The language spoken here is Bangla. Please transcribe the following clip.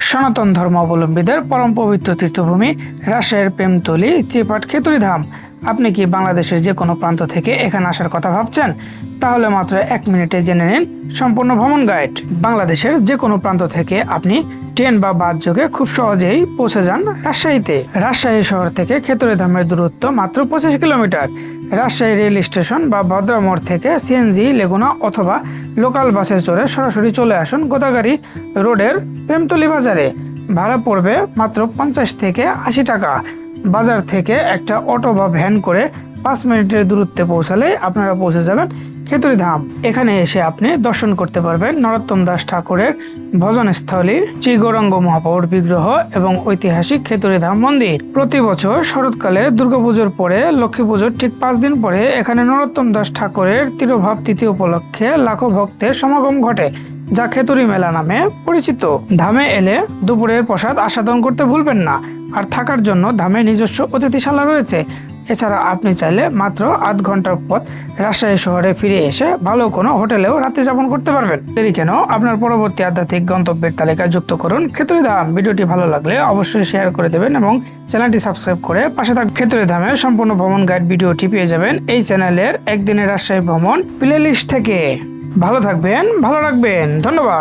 সনাতন ধর্মাবলম্বীদের পরম পবিত্র তীর্থভূমি রাজশাহীর প্রেমতলী চিপাট খেতুরি ধাম। আপনি কি বাংলাদেশের যে কোনো প্রান্ত থেকে এখানে আসার কথা ভাবছেন? তাহলে মাত্র 1 মিনিটে জেনে নিন সম্পূর্ণ ভ্রমণ গাইড। বাংলাদেশের যে কোনো প্রান্ত থেকে আপনি ট্রেন বা বাস যোগে খুব সহজেই পৌঁছে যান রাজশাহীতে। রাজশাহী শহর থেকে খেতুরি ধামের দূরত্ব মাত্র 25 কিলোমিটার। রাজশাহী রেল স্টেশন বা ভদ্রা মোড় থেকে সিএনজি, লেগুনা অথবা লোকাল বাসে চড়ে সরাসরি চলে আসুন গোদাগাড়ি রোডের প্রেমতলী বাজারে। ভাড়া পড়বে মাত্র 50 থেকে 80 টাকা। বাজার থেকে একটা অটো বা ভ্যান করে 5 মিনিটের দূরত্বে পৌঁছালে আপনারা পৌঁছে যাবেন খেতুরি ধাম। এখানে এসে আপনি দর্শন করতে পারবেন নরোত্তম দাস ঠাকুরের ভজনস্থলী, শ্রী গৌরাঙ্গ মহাপ্রভুর বিগ্রহ এবং ঐতিহাসিক খেতুরি ধাম মন্দির। প্রতি বছর শরৎকালে দুর্গাপুজোর পরে লক্ষ্মী পুজোর ঠিক 5 দিন পরে এখানে নরোত্তম দাস ঠাকুরের তিরোভাব তিথি উপলক্ষে লাখো ভক্তের সমাগম ঘটে, যা খেতুরি মেলা নামে পরিচিত। ধামে এলে দুপুরের প্রসাদ আস্বাদন করতে ভুলবেন না। আর থাকার জন্য ধামে নিজস্ব অতিথিশালা রয়েছে। এছাড়া আপনি চাইলে মাত্র আধ ঘন্টার পথ রাজশাহী শহরে ফিরে এসে ভালো কোনো হোটেলেও রাত্রি যাপন করতে পারবেন। দেরি কেন, আপনার পরবর্তী আধ্যাত্মিক গন্তব্যের তালিকায় যুক্ত করুন খেতুরি ধাম। ভিডিওটি ভালো লাগলে অবশ্যই শেয়ার করে দেবেন এবং চ্যানেলটি সাবস্ক্রাইব করে পাশে থাকা খেতুরি ধামের সম্পূর্ণ ভ্রমণ গাইড ভিডিওটি পেয়ে যাবেন এই চ্যানেলের একদিনের রাজশাহী ভ্রমণ প্লে লিস্ট থেকে। ভালো থাকবেন, ভালো রাখবেন, ধন্যবাদ।